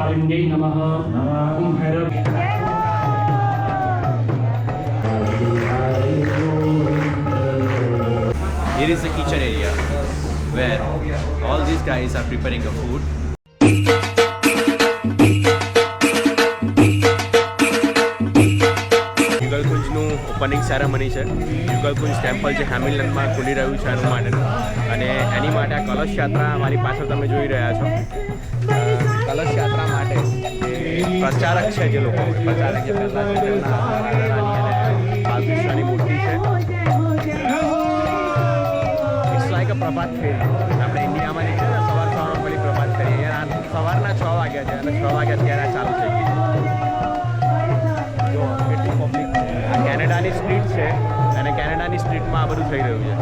कालिंदी नमः ओम Bhairav Here is the kitchen area where all these guys are preparing the food. યુગલકુંજનું opening ceremony છે. Yugalkunj temple જે હેમિલ્ટનમાં ખુલી રહ્યું છે એનું માટેનું, અને એની માટે આ કલશ યાત્રા મારી પાછળ તમે જોઈ રહ્યા છો. કલશ યાત્રા માટે જે પ્રચારક છે, જે લોકો પ્રચારક જે પહેલાં છે તેમના રાધારાણી અને બાલકૃષ્ણની મૂર્તિ છે. ઇટ્સ લાઈક અ પ્રભાત ફેરી. આપણે ઇન્ડિયામાં જે છે ને સવારમાં પેલી પ્રભાત ફેરી, અહીંયા સવારના 6 વાગ્યા છે અને 6 વાગ્યા અત્યારે ચાલુ થઈ ગઈ. જો કેટલી પબ્લિક છે. આ કેનેડાની સ્ટ્રીટ છે અને કેનેડાની સ્ટ્રીટમાં આ બધું થઈ રહ્યું છે.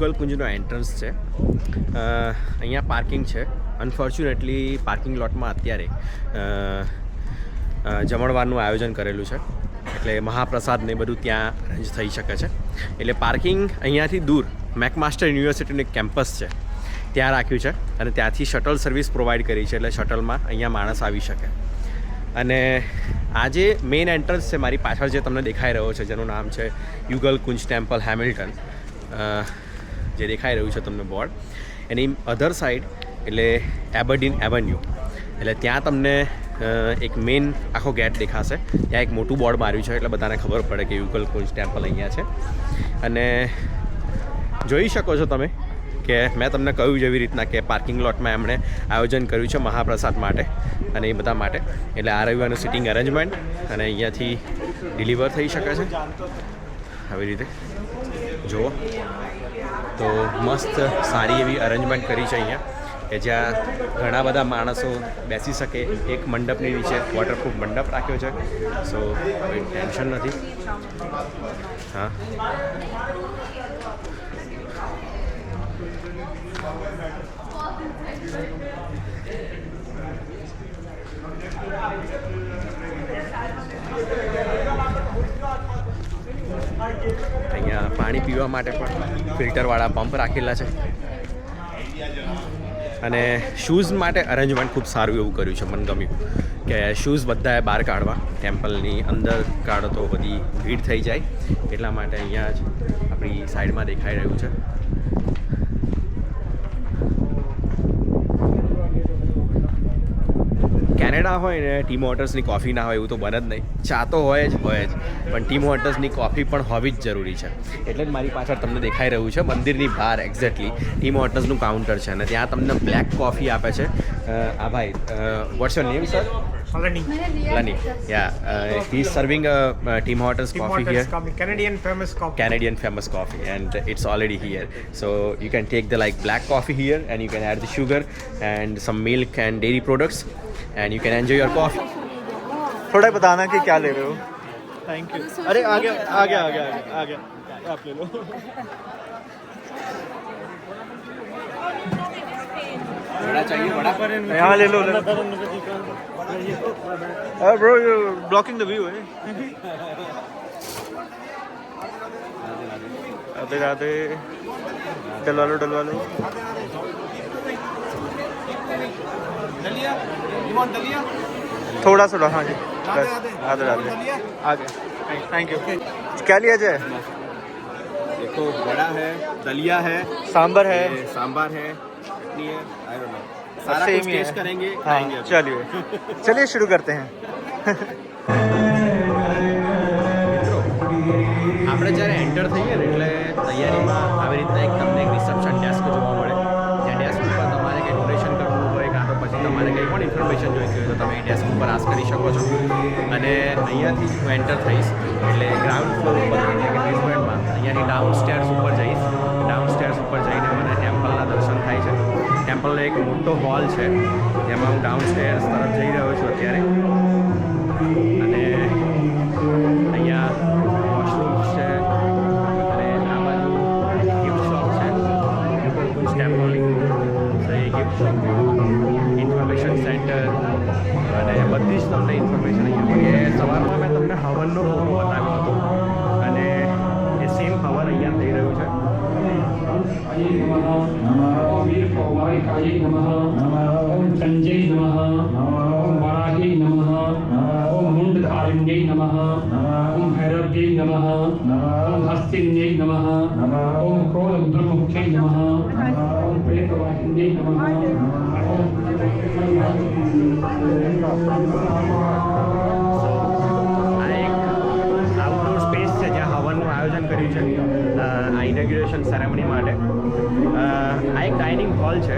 યુગલકુંજનો એન્ટ્રન્સ છે. અહીંયા પાર્કિંગ છે. અનફોર્ચ્યુનેટલી પાર્કિંગ લોટમાં અત્યારે જમણવારનું આયોજન કરેલું છે, એટલે મહાપ્રસાદ ને બધું ત્યાં અરેન્જ થઈ શકે છે. એટલે પાર્કિંગ અહીંયાથી દૂર મેકમાસ્ટર યુનિવર્સિટીનું એક કેમ્પસ છે ત્યાં રાખ્યું છે, અને ત્યાંથી શટલ સર્વિસ પ્રોવાઈડ કરી છે. એટલે શટલમાં અહીંયા માણસ આવી શકે. અને આ જે મેઇન એન્ટ્રન્સ છે મારી પાછળ જે તમને દેખાઈ રહ્યો છે, જેનું નામ છે યુગલકુંજ ટેમ્પલ હેમિલ્ટન, જે દેખાઈ રહ્યું છે તમને બોર્ડ, એની અધર સાઈડ એટલે એબરડીન એવન્યુ, એટલે ત્યાં તમને એક મેઇન આખો ગેટ દેખાશે. ત્યાં એક મોટું બોર્ડ માર્યું છે, એટલે બધાને ખબર પડે કે યુગલકુંજ ટેમ્પલ અહીંયા છે. અને જોઈ શકો છો તમે કે મેં તમને કહ્યું જેવી રીતના કે પાર્કિંગ લોટમાં એમણે આયોજન કર્યું છે મહાપ્રસાદ માટે અને એ બધા માટે. એટલે આ રહ્યું એનું સિટિંગ અરેન્જમેન્ટ અને અહીંયાથી ડિલિવર થઈ શકે છે આવી રીતે જુઓ. તો મસ્ત સારી એવી અરેન્જમેન્ટ કરી છે અહીંયા કે જ્યાં ઘણા બધા માણસો બેસી શકે. એક મંડપની નીચે વોટરપ્રૂફ મંડપ રાખ્યો છે, સો કોઈ ટેન્શન નથી. હા, અહીંયા પાણી પીવા માટે પણ ફિલ્ટરવાળા પંપ રાખેલા છે. અને શૂઝ માટે અરેન્જમેન્ટ ખૂબ સારું એવું કર્યું છે. મને ગમ્યું કે શૂઝ બધાએ બહાર કાઢવા, ટેમ્પલની અંદર કાઢો તો બધી ભીડ થઈ જાય એટલા માટે અહીંયા જ આપણી સાઈડમાં દેખાઈ રહ્યું છે. કેનેડા હોય ને ટીમ હોટર્સની કોફી ના હોય એવું તો બને જ નહીં. ચા તો હોય જ, પણ ટીમ હોટર્સની કોફી પણ હોવી જ જરૂરી છે. એટલે જ મારી પાછળ તમને દેખાઈ રહ્યું છે મંદિરની બહાર એક્ઝેક્ટલી ટીમ હોટર્સનું કાઉન્ટર છે અને ત્યાં તમને બ્લેક કોફી આપે છે. આ ભાઈ, what's your name sir? Lani. Yeah, he's serving a Tim Hortons coffee here. Canadian famous coffee, and it's already here. So you can take the black coffee here, and you can add the sugar and some milk and dairy products, and you can enjoy your coffee. थोड़ा बताना कि क्या ले रहे हो. Thank you. अरे आ गया आप ले लो. बड़ा चाहिए, बड़ा पर यहाँ ले लो. Bro, you're blocking the view, eh? Radhe डलवा लो. थोड़ा हाँ जी. राधे आ गया. Thank you. क्या लिया जाए? देखो, बड़ा है, दलिया है, सांबर है, चटनी है, आई डोंट नो. सारा कुछ टेस्ट करेंगे, खाएंगे. चलिए शुरू करते हैं. આપણે જ્યારે એન્ટર થઈએ ને એટલે તૈયારીમાં આવી રીતના એક તમને એક રિસેપ્શન ડેસ્ક જોવા મળે. જ્યાં ડેસ્ક ઉપર તમારે કંઈ ડોનેશન કરવું હોય કાં તો પછી તમારે કંઈ પણ ઇન્ફોર્મેશન જોઈતી હોય તો તમે એ ડેસ્ક ઉપર આસ્ક કરી શકો છો. અને અહીંયાથી જ હું એન્ટર થઈશ એટલે ગ્રાઉન્ડ ફ્લોર ઉપર એટલે કે બેઝમેન્ટમાં અહીંયાની ડાઉન સ્ટેર્સ ઉપર જઈશ. ડાઉન સ્ટેર્સ ઉપર જઈને મને ટેમ્પલના દર્શન થાય છે. ટેમ્પલનો એક મોટો હોલ છે જેમાં હું ડાઉન સ્ટેર્સ તરફ જઈ રહ્યો છું અત્યારે. અને અહીંયા વોશરૂમ્સ છે અને આ બાજુ ગિફ્ટ શોપ છે. ટેમ્પલની તો એ ગિફ્ટ શોપ, ઇન્ફોર્મેશન સેન્ટર અને બધી જ તમને ઇન્ફોર્મેશન અહીંયા. કે સવારમાં મેં તમને હવનનો ફોટો બતાવ્યો હતો અને એ સેમ હવન અહીંયા થઈ રહ્યું છે. ओम वीरपौवारिकायै नमः, ओम चंजय नमः, ओम वाराह्यै नमः, ओम मुंडधारिण्यै नमः, ओम भैरव्यै नमः, ओम हस्तिन्यै नमः, ओम क्रोधरुद्रमुख्यै नमः, ओम प्रेतवाहिन्यै नमः, ओम આઉટડોર સ્પેસ છે જ્યાં હવનનું આયોજન કર્યું છે આ ઇનોગ્યુરેશન સેરેમની માટે. આ એક ડાઇનિંગ હોલ છે.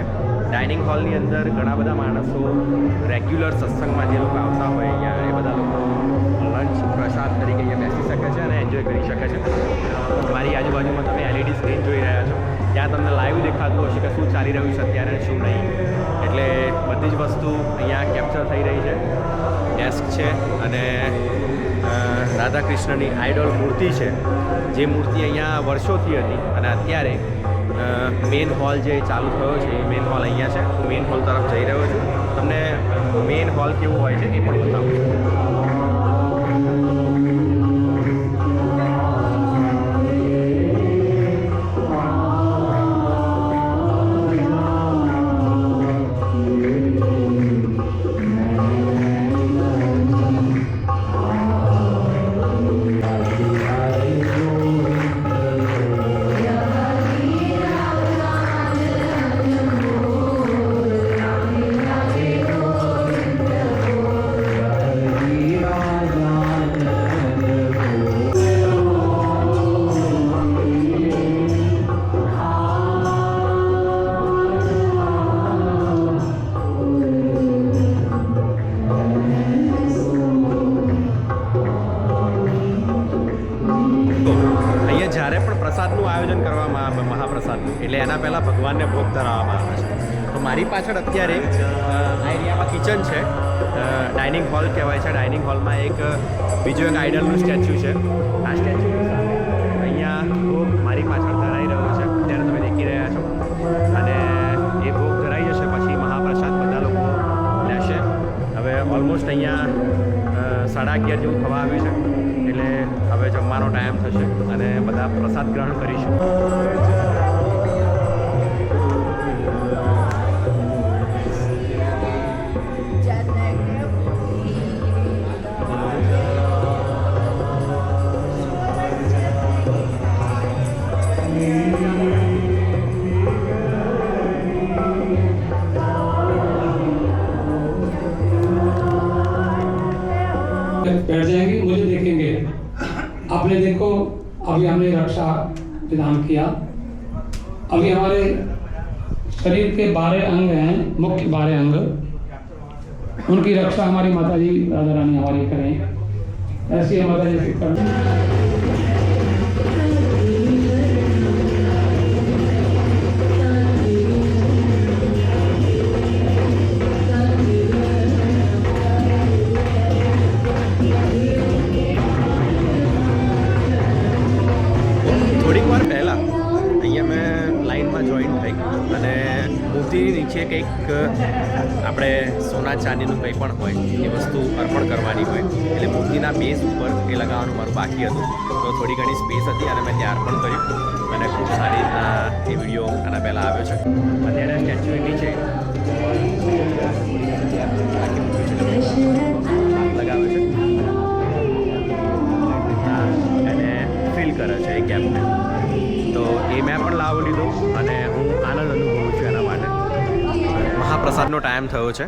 ડાઇનિંગ હોલની અંદર ઘણા બધા માણસો રેગ્યુલર સત્સંગમાં જે લોકો આવતા હોય અહીંયા એ બધા લોકો લંચ પ્રસાદ તરીકે અહીંયા બેસી શકે છે અને એન્જોય કરી શકે છે. મારી આજુબાજુમાં તમે એલઈડી સ્ક્રીન જોઈ રહ્યા છો, ત્યાં તમને લાઈવ દેખાતું હશે કે શું ચાલી રહ્યું છે અત્યારે શું નહીં. એટલે બધી જ વસ્તુ અહીંયા કેપ્ચર થઈ રહી છે. ડેસ્ક છે અને રાધા કૃષ્ણની આઈડોલ મૂર્તિ છે, જે મૂર્તિ અહીંયા વર્ષોથી હતી અને અત્યારે મેઇન હોલ જે ચાલુ થયો છે એ મેઇન હોલ અહીંયા છે. હું મેઇન હોલ તરફ જઈ રહ્યો છું. તમને મેઇન હોલ કેવું હોય છે એ પણ બતાવું છું. એટલે એના પહેલાં ભગવાનને ભોગ ધરાવવામાં આવે છે. તો મારી પાછળ અત્યારે આ એરિયામાં કિચન છે, ડાઇનિંગ હોલ કહેવાય છે. ડાઇનિંગ હોલમાં એક બીજું એક આઇડલનું સ્ટેચ્યુ છે. આ સ્ટેચ્યુ અહીંયા ભોગ મારી પાછળ ધરાઈ રહ્યો છે, ત્યારે તમે દેખી રહ્યા છો. અને એ ભોગ ધરાઈ જશે પછી મહાપ્રસાદ બધા લોકો લેશે. હવે ઓલમોસ્ટ અહીંયા 11:30 જેવું થવા આવ્યું છે, એટલે હવે જમવાનો ટાઈમ થશે અને બધા પ્રસાદ ગ્રહણ કરીશું. बैठ जाएंगे, मुझे देखेंगे. आपने देखो अभी हमने रक्षा विधान किया. अभी हमारे शरीर के 12 अंग हैं, मुख्य 12 अंग, उनकी रक्षा हमारी माता जी राधा रानी हमारी करें. ऐसी है माता जी से करें. થોડીક વાર પહેલાં અહીંયા મેં લાઇનમાં જોઈન થઈ અને મૂર્તિની નીચે કંઈક આપણે સોના ચાંદીનું કંઈ પણ હોય એ વસ્તુ અર્પણ કરવાની હોય, એટલે મૂર્તિના બેઝ ઉપર એ લગાવવાનું મારું બાકી હતું. તો થોડી ઘણી સ્પેસ હતી અને મેં ત્યાં અર્પણ કર્યું અને ખૂબ સારી રીતના એ વિડીયો આના પહેલાં આવ્યો છે. અત્યારે સ્ટેચ્યુની નીચે લગાવે છે અને ફીલ કરે છે એ ગેપને. તો એ મેં પણ લાવો લીધો અને હું આનંદ અનુભવું છું એના માટે. મહાપ્રસાદનો ટાઈમ થયો છે.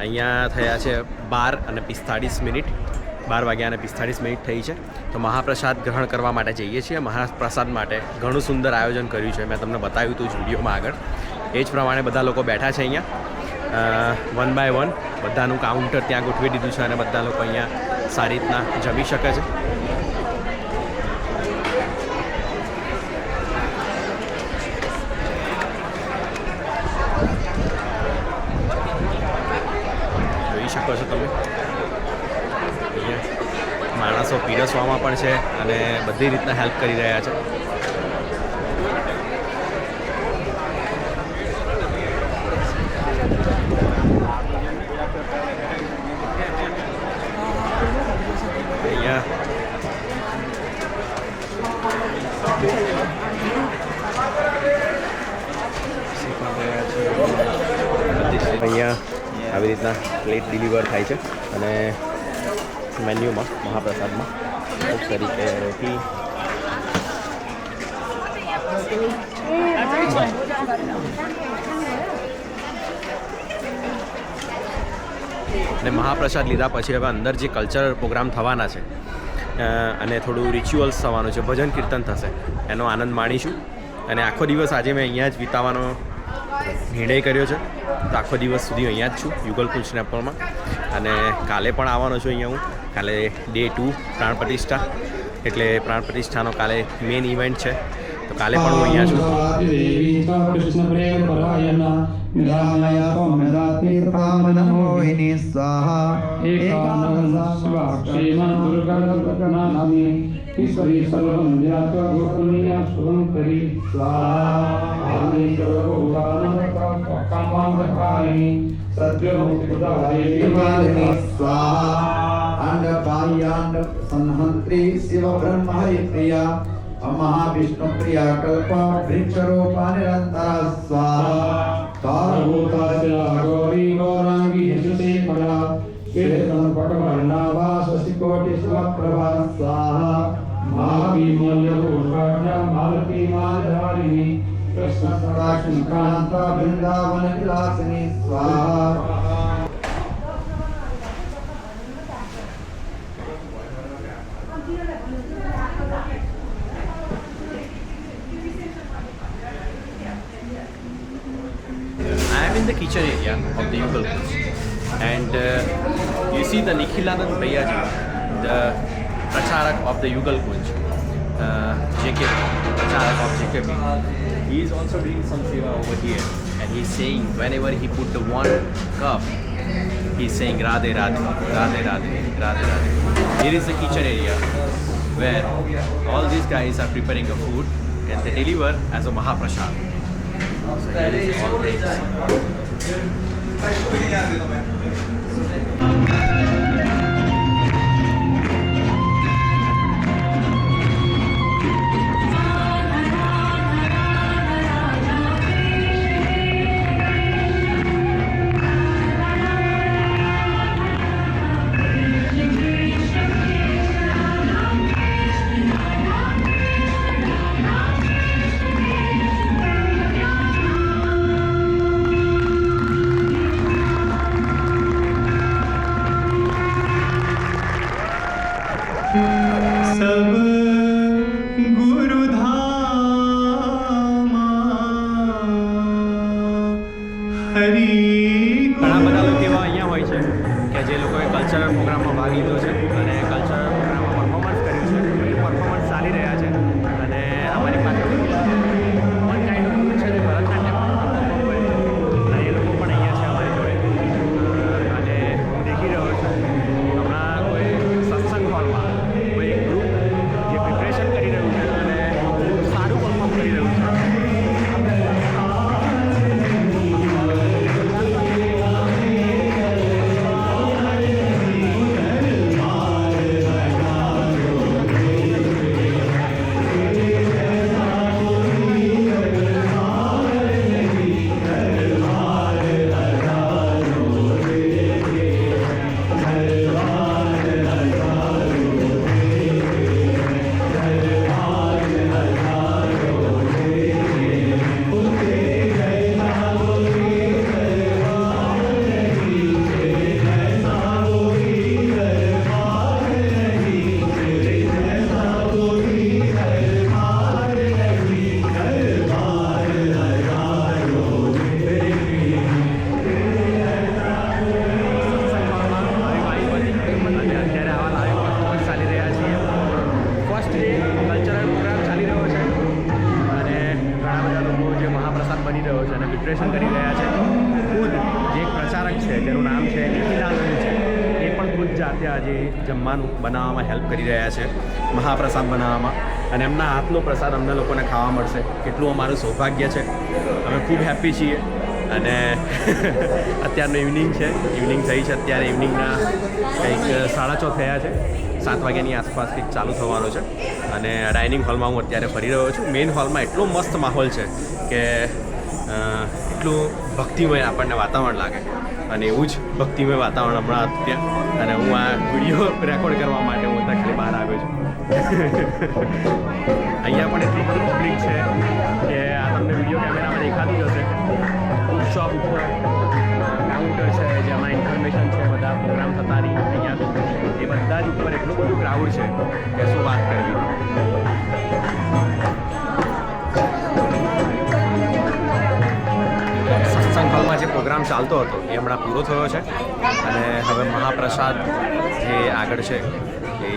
અહીંયા થયા છે 12:45. 12:45 થઈ છે. તો મહાપ્રસાદ ગ્રહણ કરવા માટે જઈએ છીએ. મહાપ્રસાદ માટે ઘણું સુંદર આયોજન કર્યું છે, મેં તમને બતાવ્યું હતું વિડીયોમાં આગળ. એ જ પ્રમાણે બધા લોકો બેઠા છે અહીંયા 1 by 1. બધાનું કાઉન્ટર ત્યાં ગોઠવી દીધું છે અને બધા લોકો અહીંયા સારી રીતના જમી શકે છે. શકો છો તમે અહીંયા માણસો પીરસવામાં પણ છે અને બધી રીતના હેલ્પ કરી રહ્યા છે. અહીંયા આવી રીતના પ્લેટ ડિલિવર થાય છે અને મેન્યુમાં મહાપ્રસાદમાં ખૂબ તરીકે રોટી અને મહાપ્રસાદ લીધા પછી હવે અંદર જે કલ્ચરલ પ્રોગ્રામ થવાના છે અને થોડું રિચ્યુઅલ્સ થવાનું છે, ભજન કીર્તન થશે, એનો આનંદ માણીશું. અને આખો દિવસ આજે મેં અહીંયા જ વિતાવવાનો નિર્ણય કર્યો છે. તો આખો દિવસ સુધી અહીંયા જ છું યુગલકુંજ ટેમ્પલમાં અને કાલે પણ આવવાનો છું અહીંયા હું. કાલે ડે 2 પ્રાણ પ્રતિષ્ઠા, એટલે પ્રાણ પ્રતિષ્ઠાનો કાલે મેઇન ઇવેન્ટ છે. તો કાલે પણ હું અહીંયા છું. ईश्वरी सर्वं ज्ञात्वा गोपनीया शुभं करी स्वाहा कामांधकारिणी सद्योमुक्तिदायिनी स्वाहा अंडबाह्यांड संहंत्री शिव ब्रह्म हरि प्रिया महाविष्णु प्रिया कल्पा वृक्षरूपा निरंतर स्वाहा तारभूतास्या गौरी गौरांगी यशसे परा कीर्तन पटवर्णावा शशिकोटि समप्रभा स्वाहा महाभीमल्यभूषाढ्या मालती मालधारिणी कृष्ण सदाशिवकांता वृंदावन विलासिनी स्वाहा. I am in the kitchen area of the Yugalkunj, and you see the Nikhilanand Bhaiyaji, the Pracharak of the Yugalkunj. JK, Charak of JKB. He is also doing some seva over here, and he's saying whenever he put the one cup, he's saying Radhe Radhe, Radhe Radhe, Radhe Radhe. Here is the kitchen area where all these guys are preparing a food and they deliver as a Mahaprasad. So here is all things. सब गुरुधामा हरि ઘણા બધા લોકો એવા અહીંયા હોય છે કે જે લોકોએ કલ્ચરલ પ્રોગ્રામમાં ભાગ લીધો છે અને કલ્ચરલ પ્રોગ્રામમાં પરફોર્મન્સ કર્યું છે એ પરફોર્મન્સ ચાલી રહ્યા છે અને અમારી પાસે વન કાઇન્ડ ઓફ ગ્રુપ છે જે ભરતનાટ્યમ પરફોર્મ કરે છે અને એ લોકો પણ અહીંયા છે અમારી જોડે અને હું દેખી રહ્યો છું હમણાં કોઈ સત્સંગ હોલમાં કોઈ એક ગ્રુપ જે પ્રિપરેશન કરી રહ્યું છે અને ખૂબ સારું પરફોર્મ કરી રહ્યું છે. પ્રિપરેશન કરી રહ્યા છે. ખુદ જે એક પ્રચારક છે જેનું નામ છે નિખિલાનંદ છે એ પણ ખુદ જાતે આજે જમવાનું બનાવવામાં હેલ્પ કરી રહ્યા છે, મહાપ્રસાદ બનાવવામાં, અને એમના હાથનો પ્રસાદ અમને લોકોને ખાવા મળશે. કેટલું અમારું સૌભાગ્ય છે. અમે ખૂબ હેપી છીએ. અને અત્યારનું ઇવનિંગ છે, ઇવનિંગ થઈ છે અત્યારે. ઇવનિંગના કંઈક 6:30 થયા છે. 7 વાગ્યાની આસપાસ કંઈક ચાલુ થવાનું છે. અને ડાઇનિંગ હોલમાં હું અત્યારે ફરી રહ્યો છું. મેઇન હોલમાં એટલો મસ્ત માહોલ છે કે એટલું ભક્તિમય આપણને વાતાવરણ લાગે, અને એવું જ ભક્તિમય વાતાવરણ હમણાં ત્યાં. અને હું આ વિડીયો રેકોર્ડ કરવા માટે હું ત્યાં ખાલી બહાર આવ્યો છું. અહીંયા પણ એટલું બધું પબ્લિક છે કે આ તમને વિડીયો કેમેરામાં દેખાતું જ હશે. શોપ ઉપર કાઉન્ટર છે જેમાં ઇન્ફોર્મેશન છે, બધા પ્રોગ્રામ થતા નહીં અહીંયા એ બધા જ ઉપર એટલું બધું ક્રાઉડ છે કે શું વાત કરવી. સત્સંગ હોલમાં જે પ્રોગ્રામ ચાલતો હતો એ હમણાં પૂરો થયો છે, અને હવે મહાપ્રસાદ જે આગળ છે એ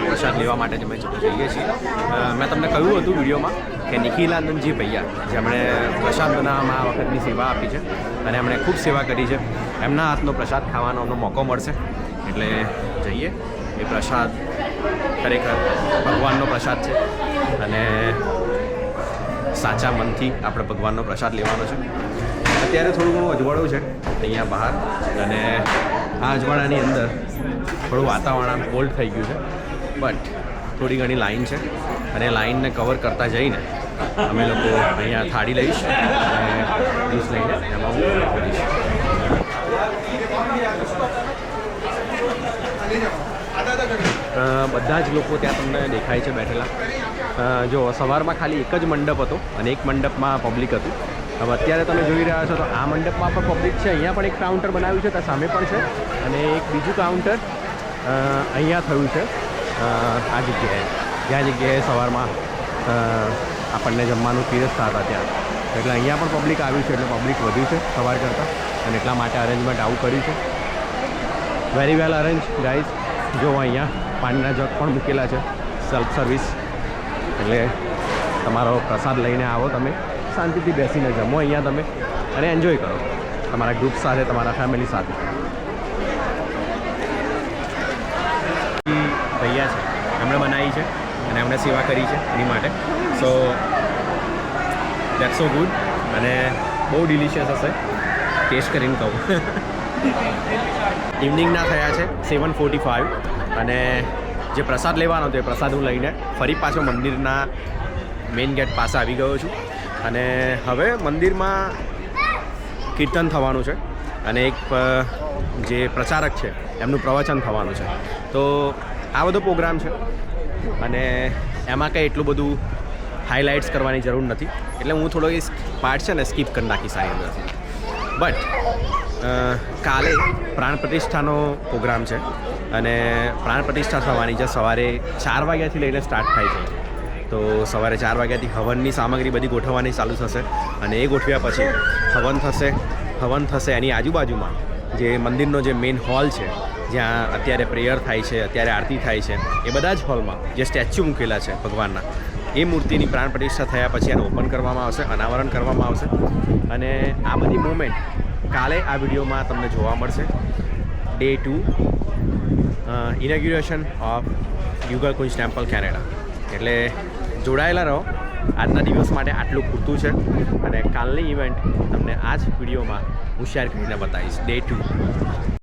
પ્રસાદ લેવા માટે જ અમે જઈએ છીએ. મેં તમને કહ્યું હતું વિડીયોમાં કે નિખિલાનંદજી ભૈયા જેમણે પ્રસાદ બનાવવામાં આ વખતની સેવા આપી છે અને એમણે ખૂબ સેવા કરી છે, એમના હાથનો પ્રસાદ ખાવાનો અમને મોકો મળશે. એટલે જઈએ. એ પ્રસાદ ખરેખર ભગવાનનો પ્રસાદ છે, અને સાચા મનથી આપણે ભગવાનનો પ્રસાદ લેવાનો છે. અત્યારે થોડું ઘણું અજવાળું છે અહીંયા બહાર, અને આ અજવાળાની અંદર થોડું વાતાવરણ કોલ્ડ થઈ ગયું છે, બટ થોડી ઘણી લાઈન છે, અને લાઈનને કવર કરતા જઈને અમે લોકો અહીંયા થાળી લઈશ અને ડીશ લઈને એમાં હું કરીશ. બધા જ લોકો ત્યાં તમને દેખાય છે બેઠેલા. જો સવારમાં ખાલી એક જ મંડપ હતો અને એક મંડપમાં પબ્લિક હતું. હવે અત્યારે તમે જોઈ રહ્યા છો તો આ મંડપમાં પણ પબ્લિક છે. અહીંયા પણ એક કાઉન્ટર બનાવ્યું છે, ત્યાં સામે પણ છે, અને એક બીજું કાઉન્ટર અહીંયા થયું છે આ જગ્યાએ, જ્યાં જગ્યાએ સવારમાં આપણને જમવાનું પીરસતા હતા ત્યાં. એટલે અહીંયા પણ પબ્લિક આવ્યું છે, એટલે પબ્લિક વધ્યું છે સવાર કરતાં, અને એટલા માટે અરેન્જમેન્ટ આવું કર્યું છે. Very well arrange guys. જો અહીંયા પાણીના જગ પણ મૂકેલા છે, સેલ્ફ સર્વિસ. એટલે તમારો પ્રસાદ લઈને આવો, તમે શાંતિથી બેસીને જમો અહીંયા તમે અને એન્જોય કરો તમારા ગ્રુપ સાથે, તમારા ફેમિલી સાથે. ભૈયા છે, એમણે બનાવી છે અને એમણે સેવા કરી છે એની માટે. સો દેટ્સ સો ગુડ અને બહુ ડિલિશિયસ હશે, ટેસ્ટ કરીને કહું. ઇવનિંગના થયા છે 7:45 અને જે પ્રસાદ લેવાનો હતો એ પ્રસાદ હું લઈને ફરી પાછો મંદિરના મેઇન ગેટ પાસે આવી ગયો છું. અને હવે મંદિરમાં કીર્તન થવાનું છે અને એક જે પ્રચારક છે એમનું પ્રવચન થવાનું છે. તો આ બધો પ્રોગ્રામ છે અને એમાં કંઈ એટલું બધું હાઇલાઇટ્સ કરવાની જરૂર નથી, એટલે હું થોડો એ પાર્ટ છે ને સ્કીપ કરી નાખીશ આ અંદરથી. બટ કાલે પ્રાણ પ્રતિષ્ઠાનો પ્રોગ્રામ છે અને પ્રાણ પ્રતિષ્ઠા થવાની છે સવારે 4 વાગ્યાથી લઈને સ્ટાર્ટ થાય છે. તો સવારે 4 વાગ્યાથી હવનની સામગ્રી બધી ગોઠવવાની ચાલુ થશે અને એ ગોઠવ્યા પછી હવન થશે એની આજુબાજુમાં જે મંદિરનો જે મેઇન હોલ છે જ્યાં અત્યારે પ્રેયર થાય છે, અત્યારે આરતી થાય છે, એ બધા જ હોલમાં જે સ્ટેચ્યુ મૂકેલા છે ભગવાનના, એ મૂર્તિની પ્રાણ પ્રતિષ્ઠા થયા પછી એને ઓપન કરવામાં આવશે, અનાવરણ કરવામાં આવશે. અને આ બધી મૂવમેન્ટ કાલે આ વિડીયોમાં તમને જોવા મળશે. Day 2 inauguration of Yugalkunj temple Canada. એટલે જોડાયેલા રહો. આજના દિવસ માટે આટલું પૂરતું છે અને કાલની ઇવેન્ટ તમને આ જ વિડીયોમાં હું શેર કરીને બતાવીશ. Day 2.